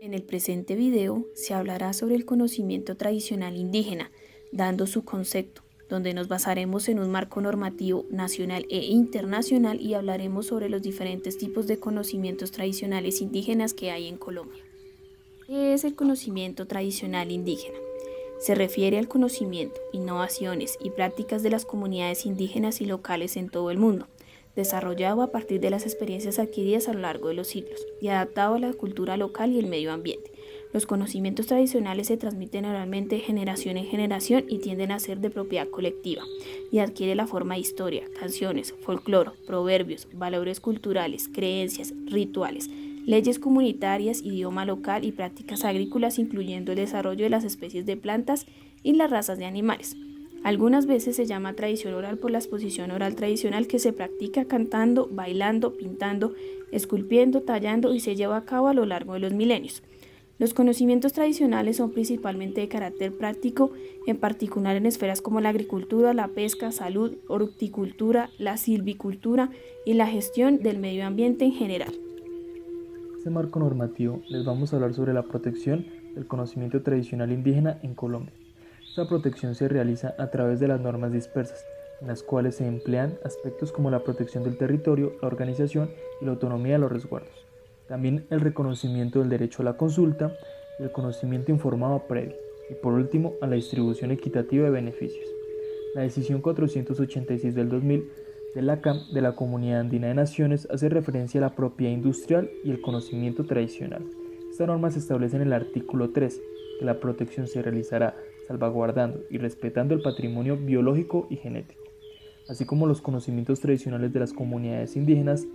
En el presente video se hablará sobre el conocimiento tradicional indígena, dando su concepto, donde nos basaremos en un marco normativo nacional e internacional y hablaremos sobre los diferentes tipos de conocimientos tradicionales indígenas que hay en Colombia. ¿Qué es el conocimiento tradicional indígena? Se refiere al conocimiento, innovaciones y prácticas de las comunidades indígenas y locales en todo el mundo, desarrollado a partir de las experiencias adquiridas a lo largo de los siglos y adaptado a la cultura local y el medio ambiente. Los conocimientos tradicionales se transmiten oralmente de generación en generación y tienden a ser de propiedad colectiva y adquiere la forma de historia, canciones, folclore, proverbios, valores culturales, creencias, rituales, leyes comunitarias, idioma local y prácticas agrícolas, incluyendo el desarrollo de las especies de plantas y las razas de animales. Algunas veces se llama tradición oral por la exposición oral tradicional que se practica cantando, bailando, pintando, esculpiendo, tallando y se lleva a cabo a lo largo de los milenios. Los conocimientos tradicionales son principalmente de carácter práctico, en particular en esferas como la agricultura, la pesca, salud, horticultura, la silvicultura y la gestión del medio ambiente en general. Este marco normativo les vamos a hablar sobre la protección del conocimiento tradicional indígena en Colombia. Esta protección se realiza a través de las normas dispersas, en las cuales se emplean aspectos como la protección del territorio, la organización y la autonomía de los resguardos. También el reconocimiento del derecho a la consulta y el conocimiento informado previo, y por último a la distribución equitativa de beneficios. La decisión 486 del 2000 de la CAM de la Comunidad Andina de Naciones hace referencia a la propiedad industrial y el conocimiento tradicional. Esta norma se establece en el artículo 3, que la protección se realizará salvaguardando y respetando el patrimonio biológico y genético, así como los conocimientos tradicionales de las comunidades indígenas,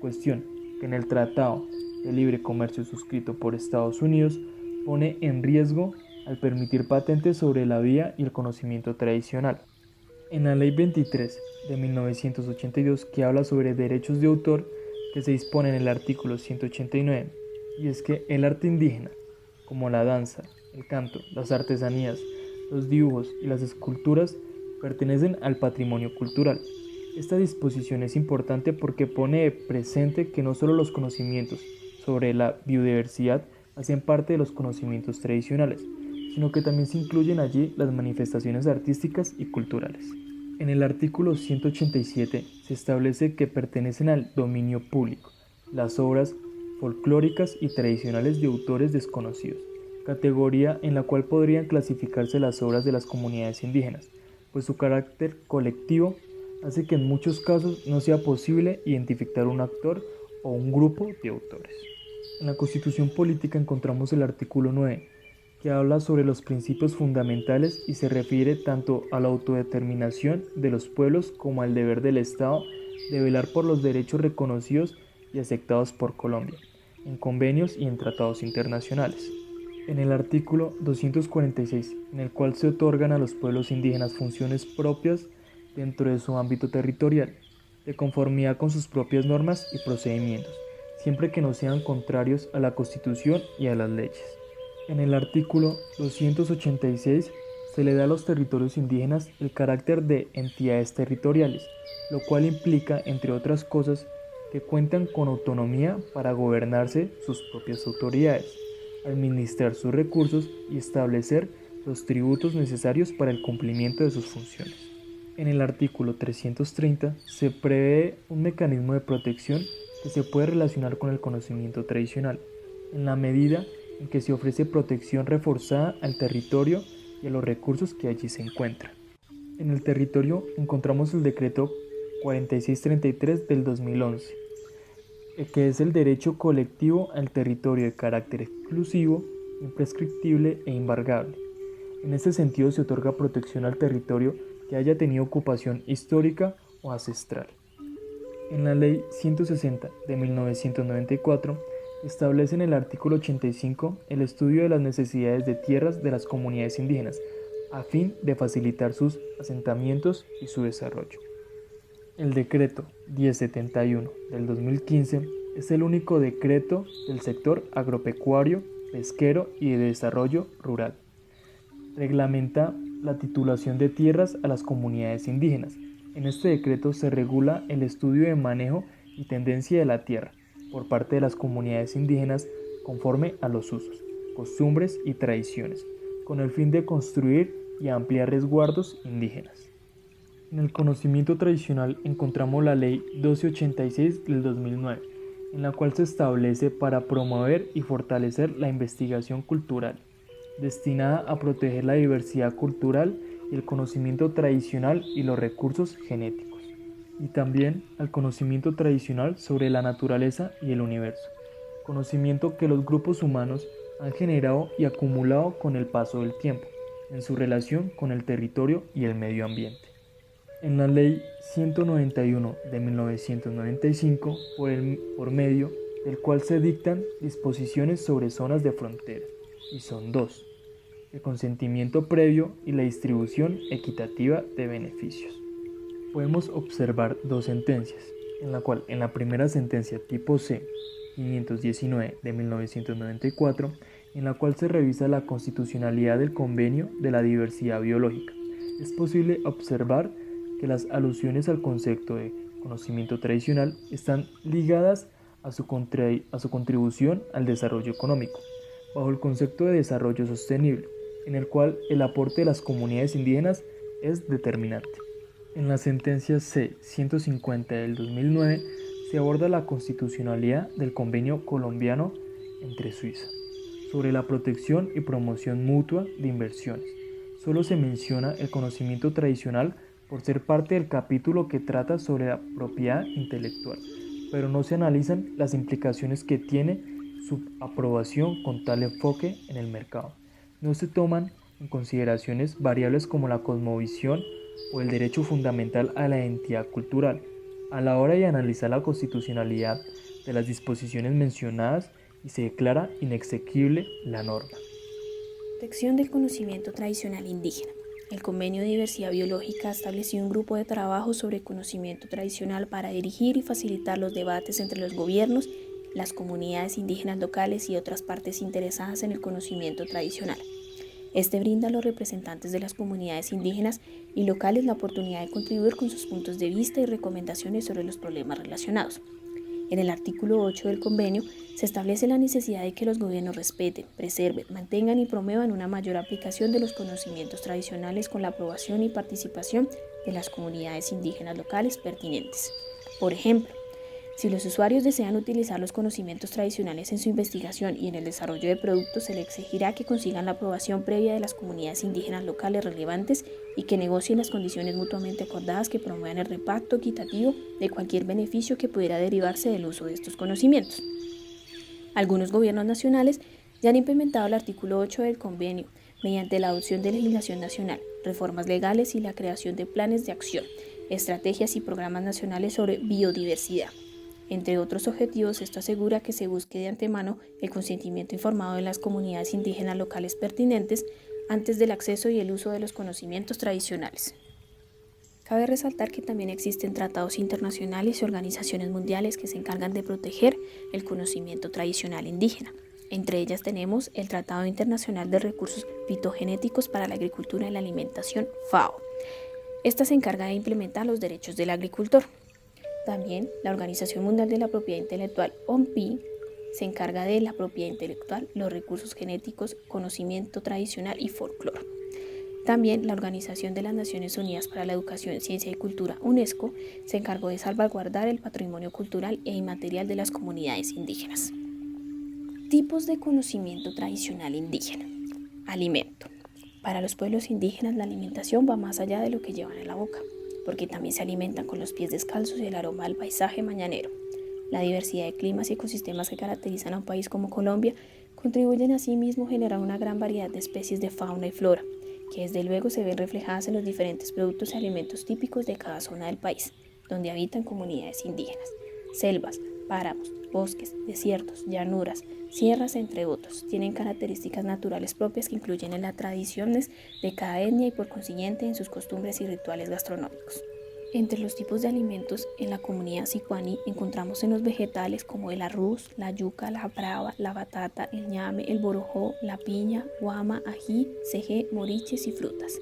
cuestión que en el Tratado de Libre Comercio suscrito por Estados Unidos pone en riesgo al permitir patentes sobre la vía y el conocimiento tradicional. En la Ley 23 de 1982, que habla sobre derechos de autor, que se dispone en el artículo 189, y es que el arte indígena, como la danza, el canto, las artesanías, los dibujos y las esculturas, pertenecen al patrimonio cultural. Esta disposición es importante porque pone presente que no solo los conocimientos sobre la biodiversidad hacen parte de los conocimientos tradicionales, sino que también se incluyen allí las manifestaciones artísticas y culturales. En el artículo 187 se establece que pertenecen al dominio público las obras folclóricas y tradicionales de autores desconocidos, categoría en la cual podrían clasificarse las obras de las comunidades indígenas, pues su carácter colectivo hace que en muchos casos no sea posible identificar un autor o un grupo de autores. En la Constitución Política encontramos el artículo 9, que habla sobre los principios fundamentales y se refiere tanto a la autodeterminación de los pueblos como al deber del Estado de velar por los derechos reconocidos y aceptados por Colombia, en convenios y en tratados internacionales. En el artículo 246, en el cual se otorgan a los pueblos indígenas funciones propias dentro de su ámbito territorial, de conformidad con sus propias normas y procedimientos, siempre que no sean contrarios a la Constitución y a las leyes. En el artículo 286 se le da a los territorios indígenas el carácter de entidades territoriales, lo cual implica, entre otras cosas, que cuentan con autonomía para gobernarse sus propias autoridades, administrar sus recursos y establecer los tributos necesarios para el cumplimiento de sus funciones. En el artículo 330 se prevé un mecanismo de protección que se puede relacionar con el conocimiento tradicional, en la medida en que se ofrece protección reforzada al territorio y a los recursos que allí se encuentran. En el territorio encontramos el decreto 4633 del 2011, que es el derecho colectivo al territorio de carácter exclusivo, imprescriptible e embargable. En este sentido se otorga protección al territorio que haya tenido ocupación histórica o ancestral. En la Ley 160 de 1994 establece en el artículo 85 el estudio de las necesidades de tierras de las comunidades indígenas, a fin de facilitar sus asentamientos y su desarrollo. El decreto 1071 del 2015 es el único decreto del sector agropecuario, pesquero y de desarrollo rural. Reglamenta la titulación de tierras a las comunidades indígenas. En este decreto se regula el estudio de manejo y tendencia de la tierra por parte de las comunidades indígenas conforme a los usos, costumbres y tradiciones, con el fin de construir y ampliar resguardos indígenas. En el conocimiento tradicional encontramos la Ley 1286 del 2009, en la cual se establece para promover y fortalecer la investigación cultural, destinada a proteger la diversidad cultural y el conocimiento tradicional y los recursos genéticos, y también al conocimiento tradicional sobre la naturaleza y el universo, conocimiento que los grupos humanos han generado y acumulado con el paso del tiempo, en su relación con el territorio y el medio ambiente. En la Ley 191 de 1995, por medio del cual se dictan disposiciones sobre zonas de frontera, y son dos: el consentimiento previo y la distribución equitativa de beneficios. Podemos observar dos sentencias, en la cual en la primera sentencia tipo C, 519 de 1994, en la cual se revisa la constitucionalidad del Convenio de la Diversidad Biológica, es posible observar que las alusiones al concepto de conocimiento tradicional están ligadas a su contribución al desarrollo económico, bajo el concepto de desarrollo sostenible, en el cual el aporte de las comunidades indígenas es determinante. En la sentencia C-150 del 2009 se aborda la constitucionalidad del Convenio Colombiano entre Suiza sobre la protección y promoción mutua de inversiones. Solo se menciona el conocimiento tradicional por ser parte del capítulo que trata sobre la propiedad intelectual, pero no se analizan las implicaciones que tiene su aprobación con tal enfoque en el mercado. No se toman en consideraciones variables como la cosmovisión o el derecho fundamental a la identidad cultural, a la hora de analizar la constitucionalidad de las disposiciones mencionadas, y se declara inexequible la norma. Protección del conocimiento tradicional indígena. El Convenio de Diversidad Biológica estableció un grupo de trabajo sobre conocimiento tradicional para dirigir y facilitar los debates entre los gobiernos, las comunidades indígenas locales y otras partes interesadas en el conocimiento tradicional. Este brinda a los representantes de las comunidades indígenas y locales la oportunidad de contribuir con sus puntos de vista y recomendaciones sobre los problemas relacionados. En el artículo 8 del convenio se establece la necesidad de que los gobiernos respeten, preserven, mantengan y promuevan una mayor aplicación de los conocimientos tradicionales con la aprobación y participación de las comunidades indígenas locales pertinentes. Por ejemplo, si los usuarios desean utilizar los conocimientos tradicionales en su investigación y en el desarrollo de productos, se les exigirá que consigan la aprobación previa de las comunidades indígenas locales relevantes y que negocien las condiciones mutuamente acordadas que promuevan el reparto equitativo de cualquier beneficio que pudiera derivarse del uso de estos conocimientos. Algunos gobiernos nacionales ya han implementado el artículo 8 del convenio mediante la adopción de legislación nacional, reformas legales y la creación de planes de acción, estrategias y programas nacionales sobre biodiversidad. Entre otros objetivos, esto asegura que se busque de antemano el consentimiento informado de las comunidades indígenas locales pertinentes antes del acceso y el uso de los conocimientos tradicionales. Cabe resaltar que también existen tratados internacionales y organizaciones mundiales que se encargan de proteger el conocimiento tradicional indígena. Entre ellas tenemos el Tratado Internacional de Recursos Fitogenéticos para la Agricultura y la Alimentación, FAO. Esta se encarga de implementar los derechos del agricultor. También la Organización Mundial de la Propiedad Intelectual, OMPI, se encarga de la propiedad intelectual, los recursos genéticos, conocimiento tradicional y folclore. También la Organización de las Naciones Unidas para la Educación, Ciencia y Cultura, UNESCO, se encargó de salvaguardar el patrimonio cultural e inmaterial de las comunidades indígenas. Tipos de conocimiento tradicional indígena. Alimento. Para los pueblos indígenas la alimentación va más allá de lo que llevan en la boca, porque también se alimentan con los pies descalzos y el aroma del paisaje mañanero. La diversidad de climas y ecosistemas que caracterizan a un país como Colombia contribuyen asimismo a generar una gran variedad de especies de fauna y flora, que desde luego se ven reflejadas en los diferentes productos y alimentos típicos de cada zona del país, donde habitan comunidades indígenas. Selvas, páramos, bosques, desiertos, llanuras, sierras, entre otros, tienen características naturales propias que incluyen en las tradiciones de cada etnia y por consiguiente en sus costumbres y rituales gastronómicos. Entre los tipos de alimentos en la comunidad sicuani encontramos en los vegetales como el arroz, la yuca, la brava, la batata, el ñame, el borojó, la piña, guama, ají, cejé, moriches y frutas.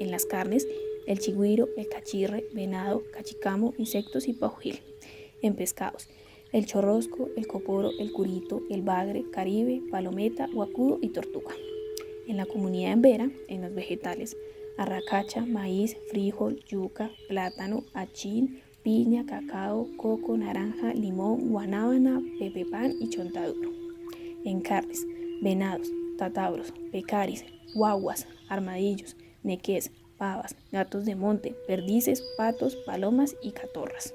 En las carnes, el chigüiro, el cachirre, venado, cachicamo, insectos y paujil. En pescados, el chorrosco, el coporo, el curito, el bagre, caribe, palometa, guacudo y tortuga. En la comunidad embera, en los vegetales, arracacha, maíz, frijol, yuca, plátano, achín, piña, cacao, coco, naranja, limón, guanábana, pepepán y chontaduro. En carnes, venados, tatauros, pecaris, guaguas, armadillos, nequés, pavas, gatos de monte, perdices, patos, palomas y catorras.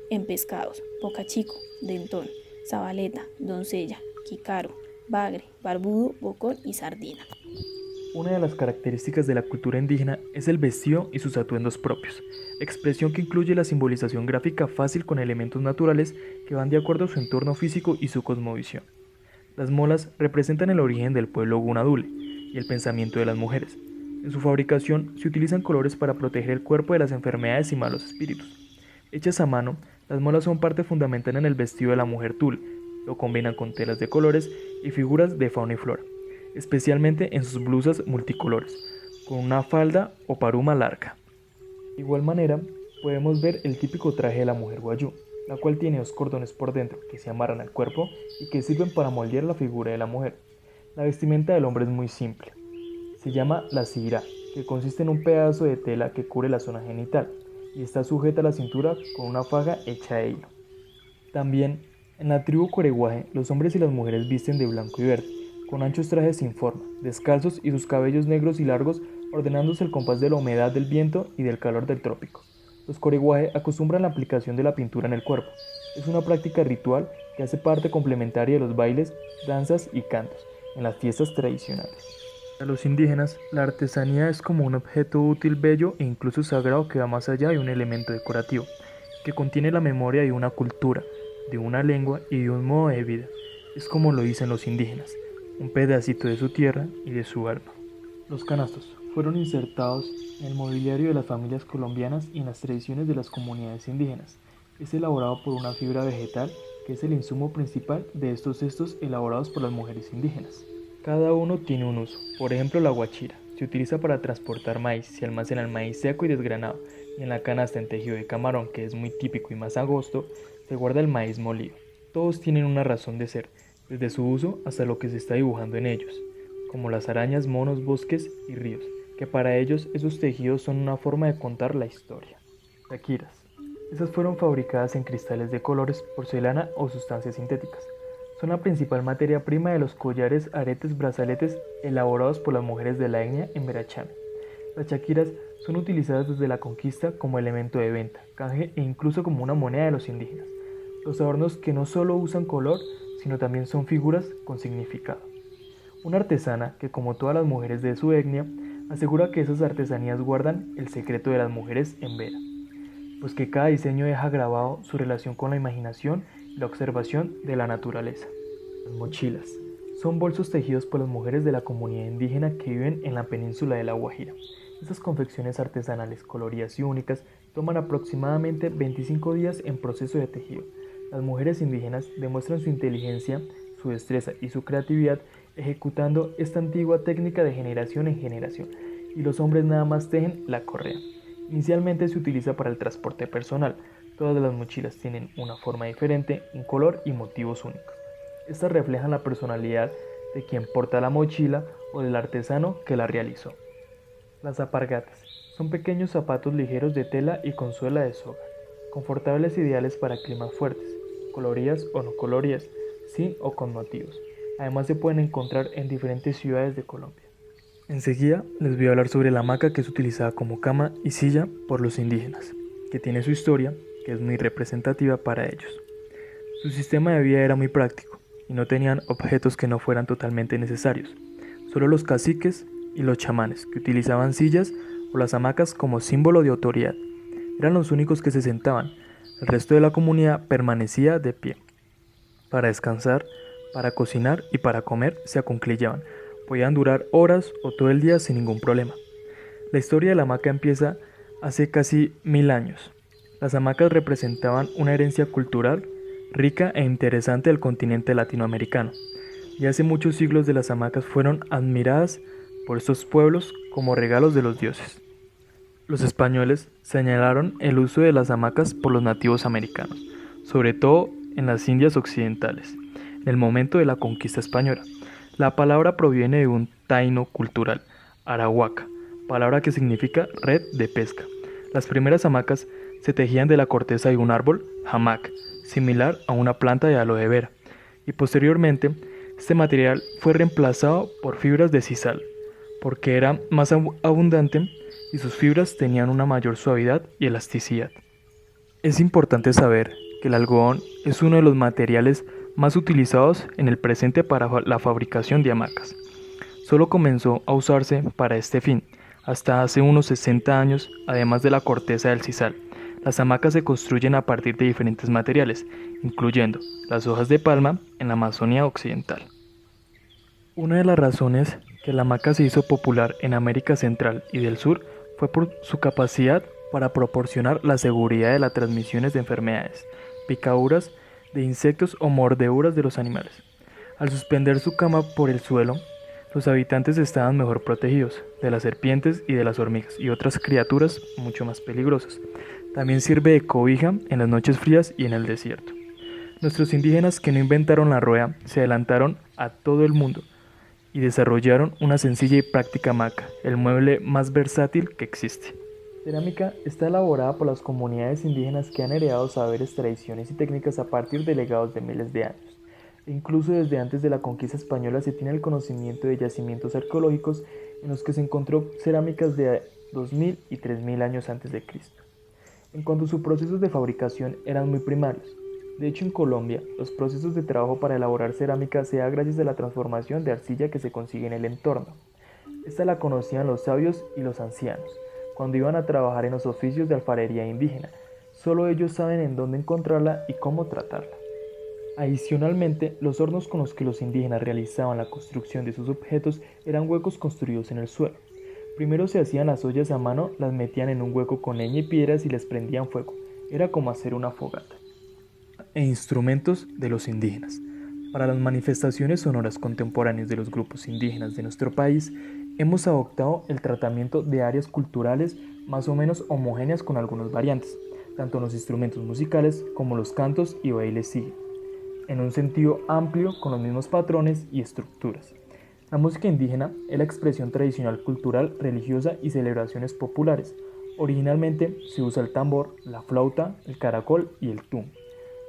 En pescados, bocachico, dentón, zabaleta, doncella, jícaro, bagre, barbudo, bocón y sardina. Una de las características de la cultura indígena es el vestido y sus atuendos propios, expresión que incluye la simbolización gráfica fácil con elementos naturales que van de acuerdo a su entorno físico y su cosmovisión. Las molas representan el origen del pueblo gunadule y el pensamiento de las mujeres. En su fabricación se utilizan colores para proteger el cuerpo de las enfermedades y malos espíritus. Hechas a mano, las molas son parte fundamental en el vestido de la mujer tul. Lo combinan con telas de colores y figuras de fauna y flora, especialmente en sus blusas multicolores, con una falda o paruma larga. De igual manera, podemos ver el típico traje de la mujer guayú, la cual tiene dos cordones por dentro que se amarran al cuerpo y que sirven para moldear la figura de la mujer. La vestimenta del hombre es muy simple. Se llama la sirá, que consiste en un pedazo de tela que cubre la zona genital y está sujeta a la cintura con una faja hecha de hilo. También, en la tribu Coreguaje, los hombres y las mujeres visten de blanco y verde, con anchos trajes sin forma, descalzos y sus cabellos negros y largos ordenándose al compás de la humedad del viento y del calor del trópico. Los Coreguaje acostumbran la aplicación de la pintura en el cuerpo. Es una práctica ritual que hace parte complementaria de los bailes, danzas y cantos en las fiestas tradicionales. Para los indígenas, la artesanía es como un objeto útil, bello e incluso sagrado que va más allá de un elemento decorativo, que contiene la memoria de una cultura, de una lengua y de un modo de vida. Es como lo dicen los indígenas, un pedacito de su tierra y de su alma. Los canastos fueron insertados en el mobiliario de las familias colombianas y en las tradiciones de las comunidades indígenas. Es elaborado por una fibra vegetal que es el insumo principal de estos cestos elaborados por las mujeres indígenas. Cada uno tiene un uso. Por ejemplo, la guachira se utiliza para transportar maíz, se almacena el maíz seco y desgranado, y en la canasta en tejido de camarón, que es muy típico y más angosto, se guarda el maíz molido. Todos tienen una razón de ser, desde su uso hasta lo que se está dibujando en ellos, como las arañas, monos, bosques y ríos, que para ellos esos tejidos son una forma de contar la historia. Shakiras. Esas fueron fabricadas en cristales de colores, porcelana o sustancias sintéticas. Son la principal materia prima de los collares, aretes, brazaletes elaborados por las mujeres de la etnia emberachana. Las shakiras son utilizadas desde la conquista como elemento de venta, canje e incluso como una moneda de los indígenas. Los adornos que no solo usan color, sino también son figuras con significado. Una artesana que, como todas las mujeres de su etnia, asegura que esas artesanías guardan el secreto de las mujeres embera, pues que cada diseño deja grabado su relación con la imaginación y la observación de la naturaleza. Las mochilas son bolsos tejidos por las mujeres de la comunidad indígena que viven en la península de La Guajira. Estas confecciones artesanales coloridas y únicas toman aproximadamente 25 días en proceso de tejido. Las mujeres indígenas demuestran su inteligencia, su destreza y su creatividad ejecutando esta antigua técnica de generación en generación, y los hombres nada más tejen la correa. Inicialmente se utiliza para el transporte personal. Todas las mochilas tienen una forma diferente, un color y motivos únicos. Estas reflejan la personalidad de quien porta la mochila o del artesano que la realizó. Las alpargatas son pequeños zapatos ligeros de tela y con suela de soga, confortables e ideales para climas fuertes, coloridas o no coloridas, sin o con motivos. Además se pueden encontrar en diferentes ciudades de Colombia. Enseguida les voy a hablar sobre la hamaca, que es utilizada como cama y silla por los indígenas, que tiene su historia, que es muy representativa para ellos. Su sistema de vida era muy práctico y no tenían objetos que no fueran totalmente necesarios. Solo los caciques y los chamanes, que utilizaban sillas o las hamacas como símbolo de autoridad, eran los únicos que se sentaban. El resto de la comunidad permanecía de pie. Para descansar, para cocinar y para comer se acuclillaban. Podían durar horas o todo el día sin ningún problema. La historia de la hamaca empieza hace casi 1000 años. Las hamacas representaban una herencia cultural rica e interesante del continente latinoamericano, y hace muchos siglos de las hamacas fueron admiradas por estos pueblos como regalos de los dioses. Los españoles señalaron el uso de las hamacas por los nativos americanos, sobre todo en las Indias Occidentales, en el momento de la conquista española. La palabra proviene de un taíno cultural, arahuaca, palabra que significa red de pesca. Las primeras hamacas se tejían de la corteza de un árbol, hamac, similar a una planta de aloe vera, y posteriormente este material fue reemplazado por fibras de sisal, porque era más abundante y sus fibras tenían una mayor suavidad y elasticidad. Es importante saber que el algodón es uno de los materiales más utilizados en el presente para la fabricación de hamacas. Solo comenzó a usarse para este fin hasta hace unos 60 años, además de la corteza del sisal. Las hamacas se construyen a partir de diferentes materiales, incluyendo las hojas de palma en la Amazonía occidental. Una de las razones que la hamaca se hizo popular en América Central y del Sur fue por su capacidad para proporcionar la seguridad de las transmisiones de enfermedades, picaduras de insectos o mordeduras de los animales. Al suspender su cama por el suelo, los habitantes estaban mejor protegidos de las serpientes y de las hormigas y otras criaturas mucho más peligrosas. También sirve de cobija en las noches frías y en el desierto. Nuestros indígenas que no inventaron la rueda se adelantaron a todo el mundo y desarrollaron una sencilla y práctica hamaca, el mueble más versátil que existe. Cerámica está elaborada por las comunidades indígenas que han heredado saberes, tradiciones y técnicas a partir de legados de miles de años. Incluso desde antes de la conquista española se tiene el conocimiento de yacimientos arqueológicos en los que se encontró cerámicas de 2000 y 3000 años antes de Cristo. En cuanto a sus procesos de fabricación eran muy primarios. De hecho, en Colombia, los procesos de trabajo para elaborar cerámica se da gracias a la transformación de arcilla que se consigue en el entorno. Esta la conocían los sabios y los ancianos cuando iban a trabajar en los oficios de alfarería indígena. Solo ellos saben en dónde encontrarla y cómo tratarla. Adicionalmente, los hornos con los que los indígenas realizaban la construcción de sus objetos eran huecos construidos en el suelo. Primero se hacían las ollas a mano, las metían en un hueco con leña y piedras y les prendían fuego. Era como hacer una fogata. Instrumentos de los indígenas. Para las manifestaciones sonoras contemporáneas de los grupos indígenas de nuestro país, hemos adoptado el tratamiento de áreas culturales más o menos homogéneas con algunas variantes, tanto los instrumentos musicales como los cantos y bailes siguen, en un sentido amplio con los mismos patrones y estructuras. La música indígena es la expresión tradicional cultural, religiosa y celebraciones populares. Originalmente se usa el tambor, la flauta, el caracol y el tum.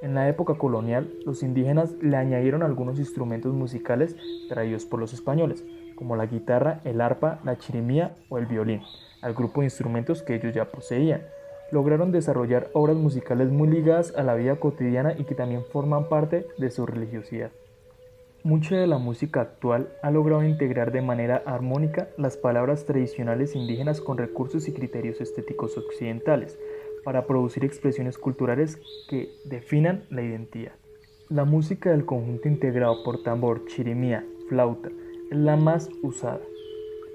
En la época colonial, los indígenas le añadieron algunos instrumentos musicales traídos por los españoles, como la guitarra, el arpa, la chirimía o el violín, al grupo de instrumentos que ellos ya poseían. Lograron desarrollar obras musicales muy ligadas a la vida cotidiana y que también forman parte de su religiosidad. Mucha de la música actual ha logrado integrar de manera armónica las palabras tradicionales indígenas con recursos y criterios estéticos occidentales, para producir expresiones culturales que definan la identidad. La música del conjunto integrado por tambor, chirimía, flauta es la más usada.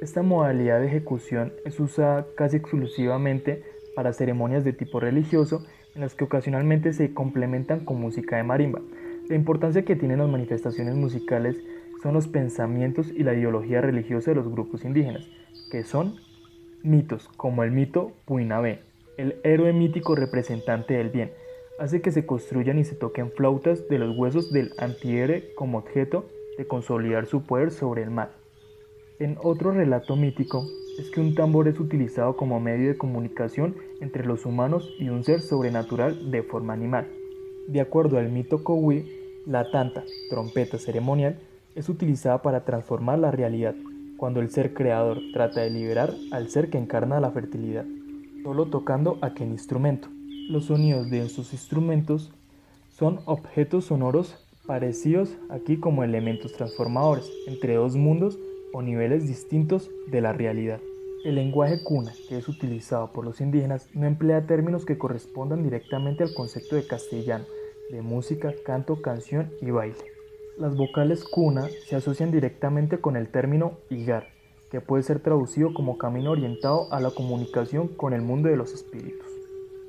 Esta modalidad de ejecución es usada casi exclusivamente para ceremonias de tipo religioso en las que ocasionalmente se complementan con música de marimba. La importancia que tienen las manifestaciones musicales son los pensamientos y la ideología religiosa de los grupos indígenas, que son mitos como el mito Puinabé, el héroe mítico representante del bien, hace que se construyan y se toquen flautas de los huesos del antihéroe como objeto de consolidar su poder sobre el mal. En otro relato mítico es que un tambor es utilizado como medio de comunicación entre los humanos y un ser sobrenatural de forma animal. De acuerdo al mito Cowi, la tanta, trompeta ceremonial, es utilizada para transformar la realidad, cuando el ser creador trata de liberar al ser que encarna la fertilidad, solo tocando aquel instrumento. Los sonidos de estos instrumentos son objetos sonoros parecidos aquí como elementos transformadores entre dos mundos o niveles distintos de la realidad. El lenguaje cuna que es utilizado por los indígenas no emplea términos que correspondan directamente al concepto de castellano, de música, canto, canción y baile. Las vocales cuna se asocian directamente con el término igar, que puede ser traducido como camino orientado a la comunicación con el mundo de los espíritus.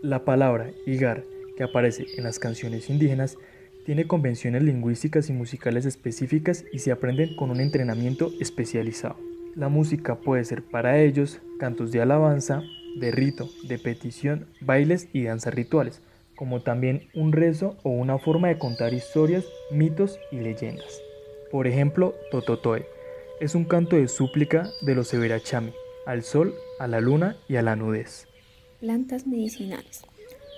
La palabra igar, que aparece en las canciones indígenas, tiene convenciones lingüísticas y musicales específicas y se aprenden con un entrenamiento especializado. La música puede ser para ellos cantos de alabanza, de rito, de petición, bailes y danzas rituales, como también un rezo o una forma de contar historias, mitos y leyendas. Por ejemplo, Tototoe es un canto de súplica de los Eberachami, al sol, a la luna y a la nudez. Plantas medicinales.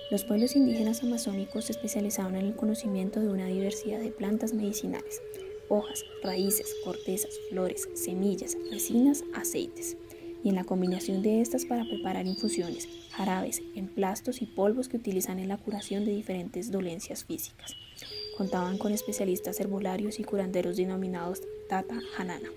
Los pueblos indígenas amazónicos se especializaron en el conocimiento de una diversidad de plantas medicinales: hojas, raíces, cortezas, flores, semillas, resinas, aceites, y en la combinación de estas para preparar infusiones, jarabes, emplastos y polvos que utilizan en la curación de diferentes dolencias físicas. Contaban con especialistas herbolarios y curanderos denominados Tata Hanana,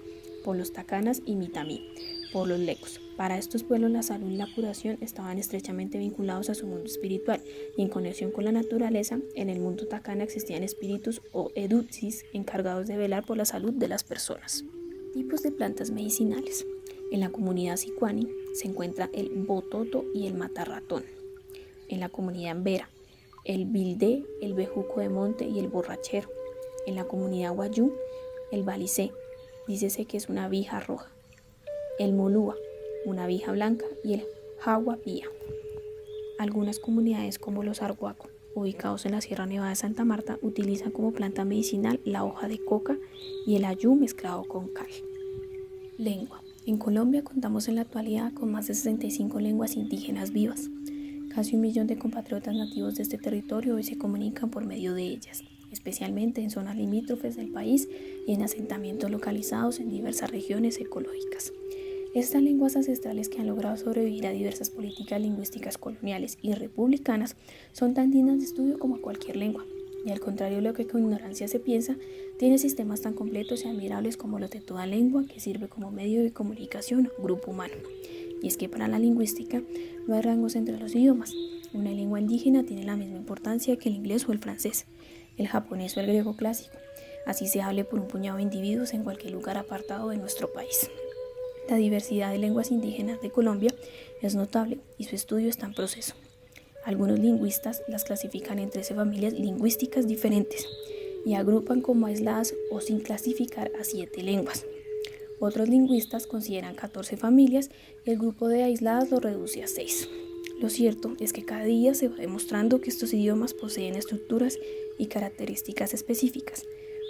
por los Tacanas, y Mitamí, por los Lecos. Para estos pueblos la salud y la curación estaban estrechamente vinculados a su mundo espiritual, y en conexión con la naturaleza, en el mundo Tacana existían espíritus o edutsis encargados de velar por la salud de las personas. Tipos de plantas medicinales. En la comunidad Sicuani se encuentra el bototo y el matarratón. En la comunidad Vera, el bildé, el bejuco de monte y el borrachero. En la comunidad Guayú, el balicé, dícese que es una vija roja. El molúa, una vija blanca, y el jaguapía. Algunas comunidades como los arhuaco, ubicados en la Sierra Nevada de Santa Marta, utilizan como planta medicinal la hoja de coca y el ayú mezclado con cal. Lengua. En Colombia contamos en la actualidad con más de 65 lenguas indígenas vivas. Casi 1 millón de compatriotas nativos de este territorio hoy se comunican por medio de ellas, especialmente en zonas limítrofes del país y en asentamientos localizados en diversas regiones ecológicas. Estas lenguas ancestrales, que han logrado sobrevivir a diversas políticas lingüísticas coloniales y republicanas, son tan dignas de estudio como cualquier lengua, y al contrario de lo que con ignorancia se piensa, tiene sistemas tan completos y admirables como los de toda lengua, que sirve como medio de comunicación grupo humano. Y es que para la lingüística no hay rangos entre los idiomas. Una lengua indígena tiene la misma importancia que el inglés o el francés, el japonés o el griego clásico, así se hable por un puñado de individuos en cualquier lugar apartado de nuestro país. La diversidad de lenguas indígenas de Colombia es notable y su estudio está en proceso. Algunos lingüistas las clasifican en 13 familias lingüísticas diferentes y agrupan como aisladas o sin clasificar a 7 lenguas. Otros lingüistas consideran 14 familias y el grupo de aisladas lo reduce a 6. Lo cierto es que cada día se va demostrando que estos idiomas poseen estructuras y características específicas,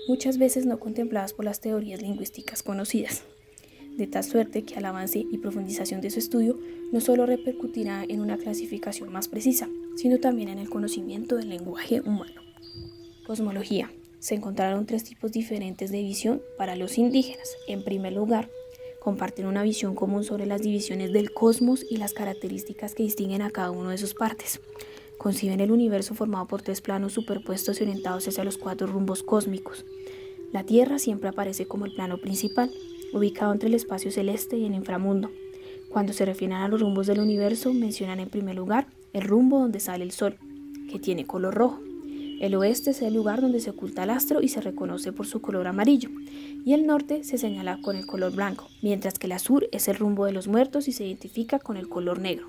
muchas veces no contempladas por las teorías lingüísticas conocidas, de tal suerte que al avance y profundización de su estudio no solo repercutirá en una clasificación más precisa, sino también en el conocimiento del lenguaje humano. Cosmología. Se encontraron 3 tipos diferentes de visión para los indígenas. En primer lugar, comparten una visión común sobre las divisiones del cosmos y las características que distinguen a cada una de sus partes. Conciben el universo formado por 3 planos superpuestos y orientados hacia los 4 rumbos cósmicos. La Tierra siempre aparece como el plano principal, ubicado entre el espacio celeste y el inframundo. Cuando se refieren a los rumbos del universo, mencionan en primer lugar el rumbo donde sale el sol, que tiene color rojo. El oeste es el lugar donde se oculta el astro y se reconoce por su color amarillo, y el norte se señala con el color blanco, mientras que el sur es el rumbo de los muertos y se identifica con el color negro.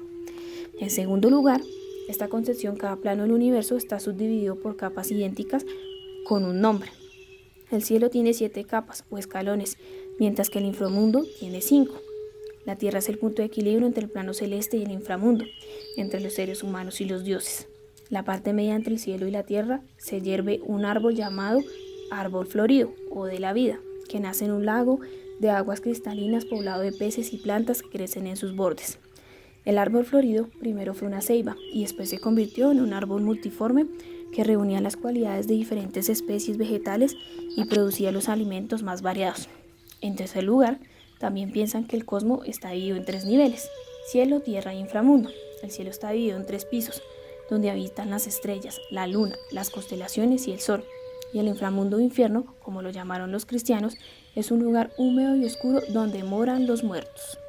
En segundo lugar, esta concepción, cada plano del universo está subdividido por capas idénticas con un nombre. El cielo tiene 7 capas o escalones, mientras que el inframundo tiene 5. La Tierra es el punto de equilibrio entre el plano celeste y el inframundo, entre los seres humanos y los dioses. La parte media entre el cielo y la tierra se yerbe un árbol llamado árbol florido o de la vida, que nace en un lago de aguas cristalinas poblado de peces y plantas que crecen en sus bordes. El árbol florido primero fue una ceiba y después se convirtió en un árbol multiforme que reunía las cualidades de diferentes especies vegetales y producía los alimentos más variados. En tercer lugar, también piensan que el cosmos está dividido en 3 niveles: cielo, tierra e inframundo. El cielo está dividido en 3 pisos, donde habitan las estrellas, la luna, las constelaciones y el sol. Y el inframundo o infierno, como lo llamaron los cristianos, es un lugar húmedo y oscuro donde moran los muertos.